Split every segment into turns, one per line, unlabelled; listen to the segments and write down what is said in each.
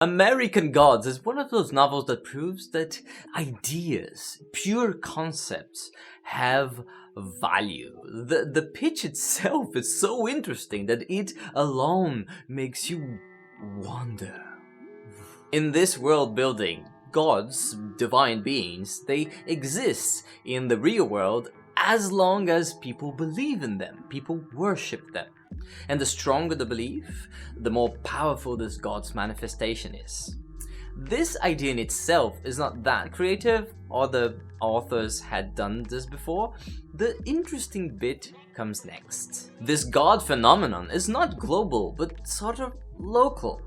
American Gods is one of those novels that proves that ideas, pure concepts, have value. The pitch itself is so interesting that it alone makes you wonder. In this world building, gods, divine beings, they exist in the real world as long as people believe in them, people worship them. And the stronger the belief, the more powerful this god's manifestation is. This idea in itself is not that creative, or the authors had done this before. The interesting bit comes next. This god phenomenon is not global, but sort of local.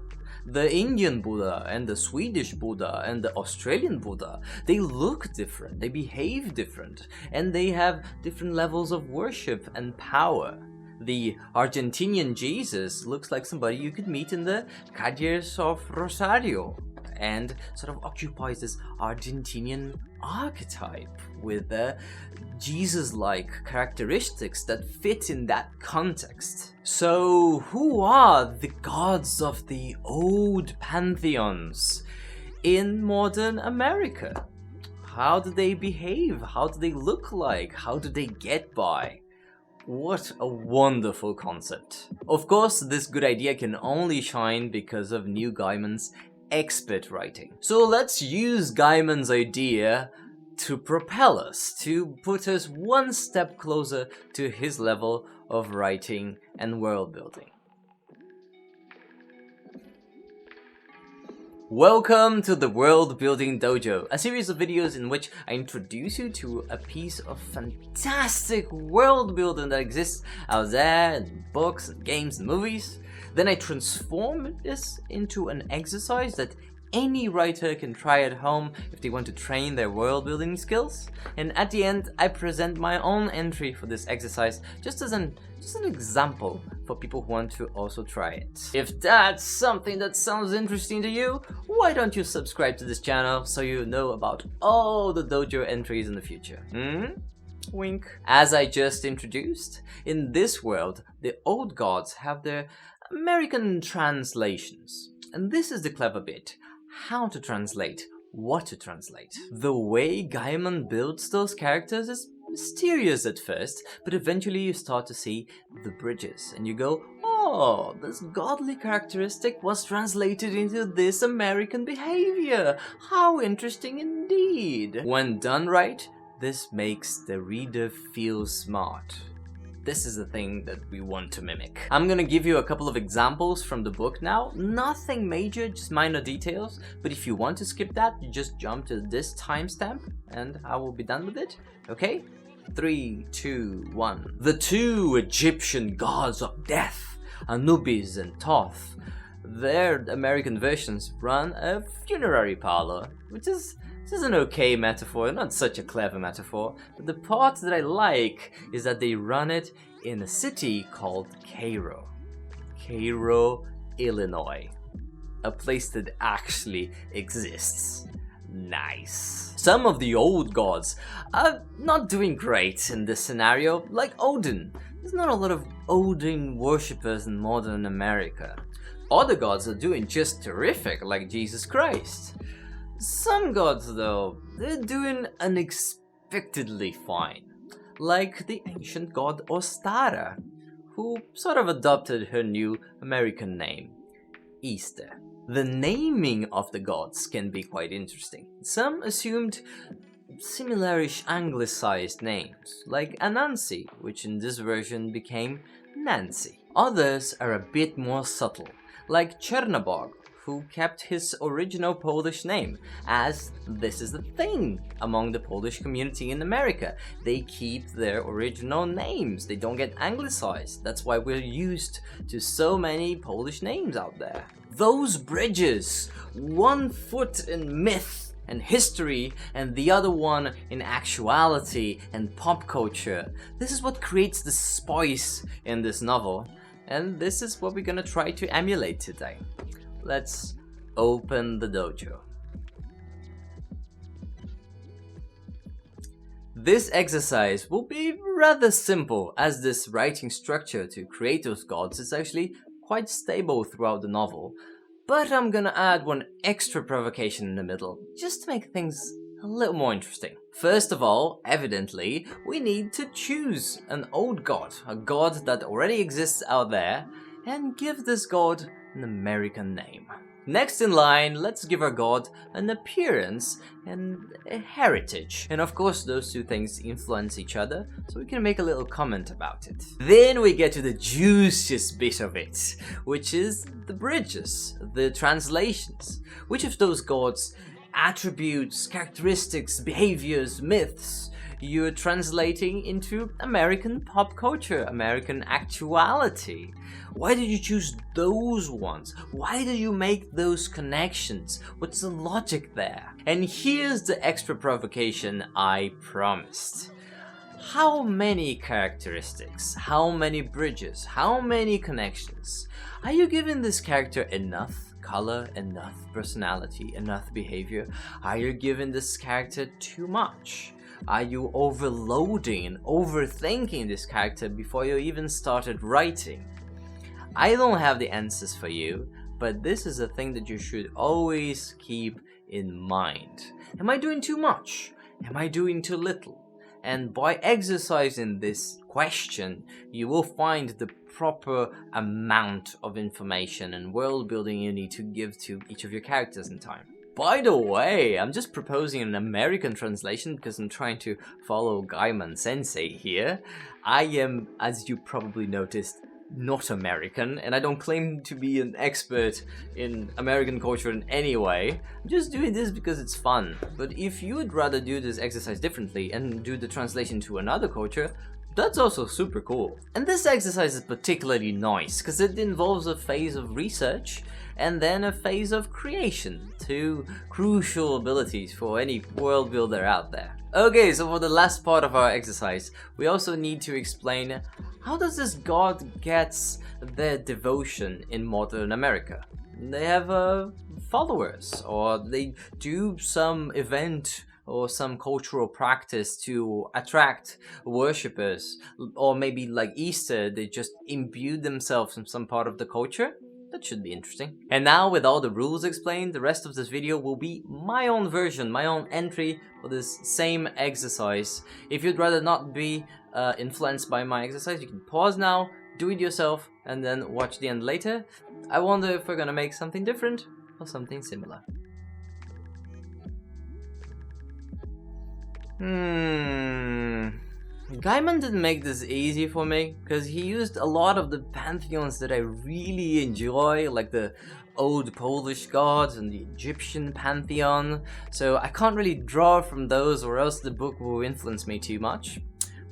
The Indian Buddha and the Swedish Buddha and the Australian Buddha, they look different, they behave different, and they have different levels of worship and power. The Argentinian Jesus looks like somebody you could meet in the calles of Rosario, and sort of occupies this Argentinian archetype with Jesus-like characteristics that fit in that context. So who are the gods of the old pantheons in modern America? How do they behave? How do they look like? How do they get by? What a wonderful concept. Of course, this good idea can only shine because of Neil Gaiman's expert writing. So let's use Gaiman's idea to propel us, to put us one step closer to his level of writing and world building. Welcome to the Worldbuilding Dojo, a series of videos in which I introduce you to a piece of fantastic world building that exists out there in books and games and movies. Then I transform this into an exercise that any writer can try at home if they want to train their world building skills. And at the end, I present my own entry for this exercise just as an example for people who want to also try it. If that's something that sounds interesting to you, why don't you subscribe to this channel so you know about all the dojo entries in the future? Wink. As I just introduced, in this world, the old gods have their American translations. And this is the clever bit. How to translate, what to translate. The way Gaiman builds those characters is mysterious at first, but eventually you start to see the bridges and you go, oh, this godly characteristic was translated into this American behavior. How interesting indeed. When done right, this makes the reader feel smart. This is the thing that we want to mimic. I'm gonna give you a couple of examples from the book now. Nothing major, just minor details. But if you want to skip that, you just jump to this timestamp and I will be done with it. Okay? 3, 2, 1. The two Egyptian gods of death, Anubis and Thoth, their American versions run a funerary parlor, which is an okay metaphor, not such a clever metaphor, but the part that I like is that they run it in a city called Cairo, Illinois, a place that actually exists. Nice. Some of the old gods are not doing great in this scenario, like Odin. There's not a lot of Odin worshippers in modern America. Other gods are doing just terrific, like Jesus Christ. Some gods, though, they're doing unexpectedly fine, like the ancient god Ostara, who sort of adopted her new American name, Easter. The naming of the gods can be quite interesting. Some assumed similarish anglicized names, like Anansi, which in this version became Nancy. Others are a bit more subtle, like Chernobog, who kept his original Polish name, as this is the thing among the Polish community in America. They keep their original names, they don't get anglicized. That's why we're used to so many Polish names out there. Those bridges, one foot in myth and history and the other one in actuality and pop culture. This is what creates the spice in this novel, and this is what we're gonna try to emulate today. Let's open the dojo. This exercise will be rather simple, as this writing structure to create those gods is actually quite stable throughout the novel, But I'm gonna add one extra provocation in the middle, just to make things a little more interesting. First of all, evidently, we need to choose an old god, a god that already exists out there, and give this god an American name. Next in line, let's give our god an appearance and a heritage. And of course, those two things influence each other, so we can make a little comment about it. Then we get to the juiciest bit of it, which is the bridges, the translations. Which of those gods' attributes, characteristics, behaviors, myths you're translating into American pop culture, American actuality? Why did you choose those ones? Why did you make those connections? What's the logic there? And here's the extra provocation I promised. How many characteristics, how many bridges, how many connections? Are you giving this character enough color, enough personality, enough behavior? Are you giving this character too much? Are you overloading and overthinking this character before you even started writing? I don't have the answers for you, but this is a thing that you should always keep in mind. Am I doing too much? Am I doing too little? And by exercising this question, you will find the proper amount of information and world building you need to give to each of your characters in time. By the way, I'm just proposing an American translation because I'm trying to follow Gaiman sensei here. I am, as you probably noticed, not American, and I don't claim to be an expert in American culture in any way. I'm just doing this because it's fun. But if you would rather do this exercise differently and do the translation to another culture, that's also super cool. And this exercise is particularly nice because it involves a phase of research and then a phase of creation, two crucial abilities for any world builder out there. Okay, so for the last part of our exercise, we also need to explain how does this god gets their devotion in modern America. They have followers, or they do some event or some cultural practice to attract worshippers, or maybe like Easter, they just imbue themselves in some part of the culture. That should be interesting. And now with all the rules explained, the rest of this video will be my own version, my own entry for this same exercise. If you'd rather not be influenced by my exercise, you can pause now, do it yourself, and then watch the end later. I wonder if we're gonna make something different or something similar. Gaiman didn't make this easy for me, because he used a lot of the pantheons that I really enjoy, like the old Polish gods and the Egyptian pantheon, so I can't really draw from those or else the book will influence me too much.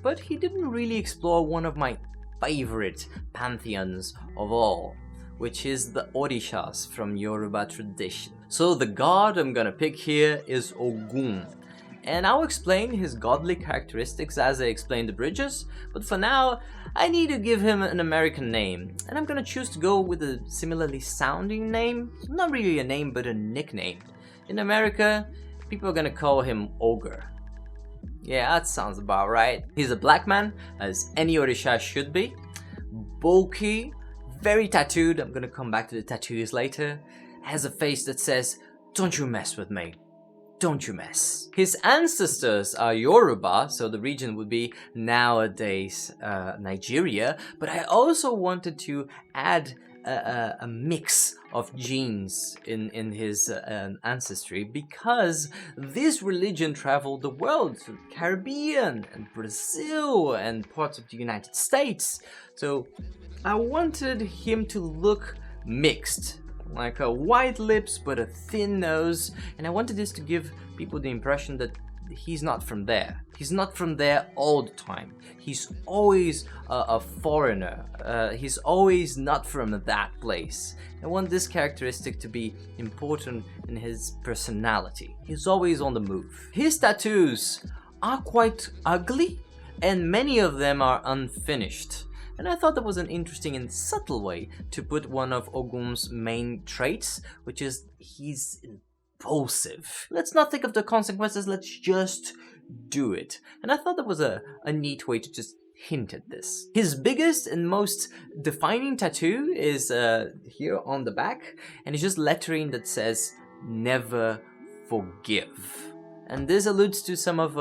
But he didn't really explore one of my favorite pantheons of all, which is the Orishas from Yoruba tradition. So the god I'm gonna pick here is Ogum. And I'll explain his godly characteristics as I explain the bridges, but for now, I need to give him an American name, and I'm gonna choose to go with a similarly sounding name, not really a name, but a nickname. In America, people are gonna call him Ogre. Yeah, that sounds about right. He's a black man, as any Orisha should be, bulky, very tattooed, I'm gonna come back to the tattoos later, has a face that says, "Don't you mess with me. Don't you mess." His ancestors are Yoruba, so the region would be nowadays Nigeria, but I also wanted to add a mix of genes in his ancestry, because this religion traveled the world, to the Caribbean and Brazil and parts of the United States, so I wanted him to look mixed. Like a white lips but a thin nose, and I wanted this to give people the impression that he's not from there. He's not from there all the time. He's always a foreigner. He's always not from that place. I want this characteristic to be important in his personality. He's always on the move. His tattoos are quite ugly, and many of them are unfinished. And I thought that was an interesting and subtle way to put one of Ogum's main traits, which is he's impulsive. Let's not think of the consequences, let's just do it. And I thought that was a neat way to just hint at this. His biggest and most defining tattoo is here on the back, and it's just lettering that says, "Never forgive." And this alludes to some of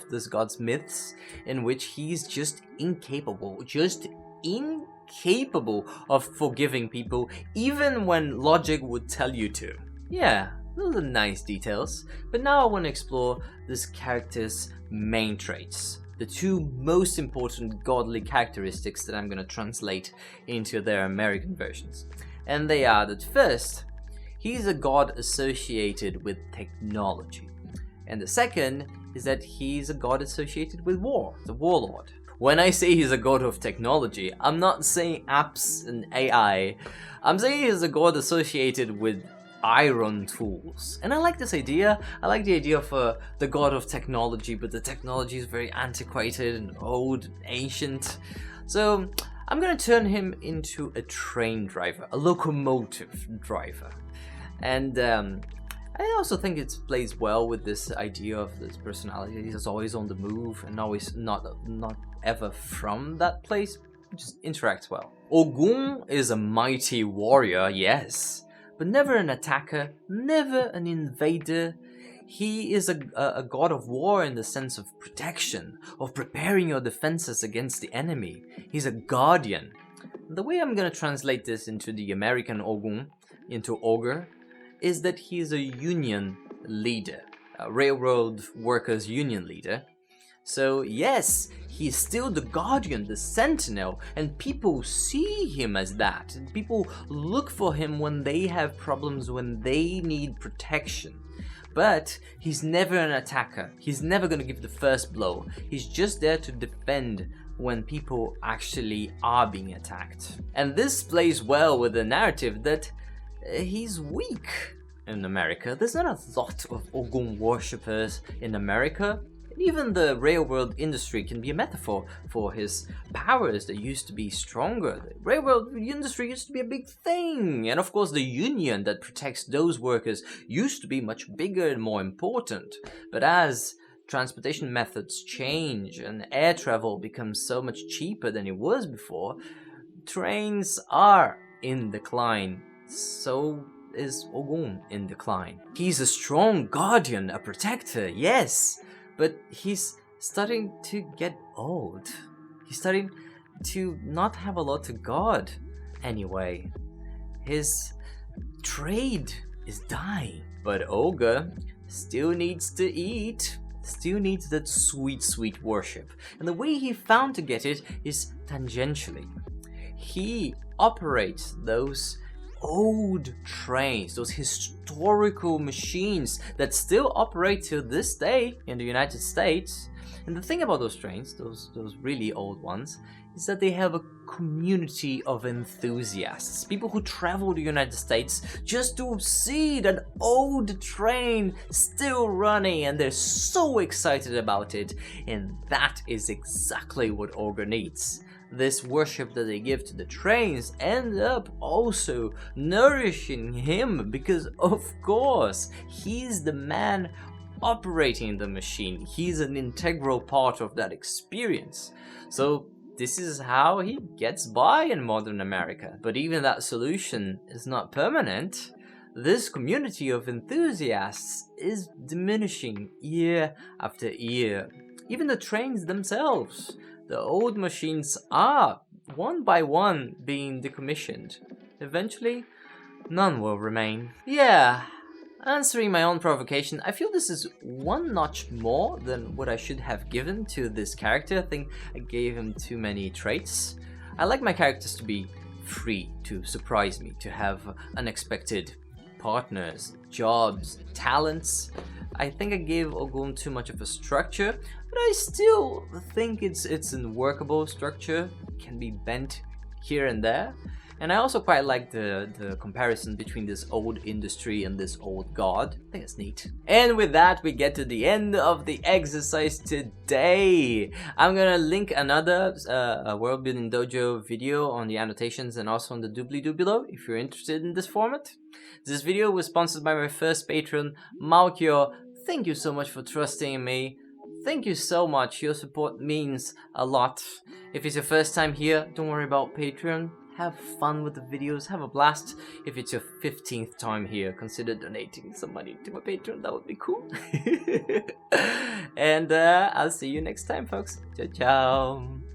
this god's myths, in which he's just incapable of forgiving people, even when logic would tell you to. Yeah, those are nice details. But now I want to explore this character's main traits, the two most important godly characteristics that I'm going to translate into their American versions. And they are that first, he's a god associated with technology. And the second is that he's a god associated with war, the warlord. When I say he's a god of technology, I'm not saying apps and AI. I'm saying he's a god associated with iron tools. And I like this idea. I like the idea of the god of technology, but the technology is very antiquated and old, ancient. So I'm gonna turn him into a train driver, a locomotive driver. And I also think it plays well with this idea of this personality. He's always on the move and always not ever from that place. It just interacts well. Ogum is a mighty warrior, yes, but never an attacker, never an invader. He is a god of war in the sense of protection, of preparing your defenses against the enemy. He's a guardian. The way I'm gonna translate this into the American Ogum, into Ogre, is that he's a union leader, a railroad workers union leader. So yes, he's still the guardian, the sentinel, and people see him as that. And people look for him when they have problems, when they need protection. But he's never an attacker. He's never going to give the first blow. He's just there to defend when people actually are being attacked. And this plays well with the narrative that he's weak in America. There's not a lot of Ogum worshippers in America. Even the railroad industry can be a metaphor for his powers that used to be stronger. The railroad industry used to be a big thing. And of course the union that protects those workers used to be much bigger and more important. But as transportation methods change and air travel becomes so much cheaper than it was before, trains are in decline. So is Ogum in decline. He's a strong guardian, a protector, yes, but he's starting to get old. He's starting to not have a lot to guard anyway. His trade is dying. But Ogre still needs to eat, still needs that sweet, sweet worship. And the way he found to get it is tangentially. He operates those old trains, those historical machines that still operate to this day in the United States. And the thing about those trains, those really old ones, is that they have a community of enthusiasts, people who travel to the United States just to see that old train still running, and they're so excited about it. And that is exactly what Ogre needs. This worship that they give to the trains end up also nourishing him, because of course he's the man operating the machine. He's an integral part of that experience. So this is how he gets by in modern America. But even that solution is not permanent. This community of enthusiasts is diminishing year after year. Even the trains themselves, the old machines are, one by one, being decommissioned. Eventually, none will remain. Yeah, answering my own provocation, I feel this is one notch more than what I should have given to this character. I think I gave him too many traits. I like my characters to be free, to surprise me, to have unexpected partners, jobs, talents. I think I gave Ogum too much of a structure, but I still think it's a workable structure. It can be bent here and there. And I also quite like the comparison between this old industry and this old god. I think it's neat. And with that, we get to the end of the exercise today. I'm gonna link another Worldbuilding Dojo video on the annotations and also on the doobly-doo below if you're interested in this format. This video was sponsored by my first patron, Maukior. Thank you so much for trusting in me. thank you so much. Your support means a lot. If it's your first time here, don't worry about Patreon. Have fun with the videos, have a blast. If it's your 15th time here, consider donating some money to my Patreon, that would be cool. And I'll see you next time, folks. Ciao, ciao.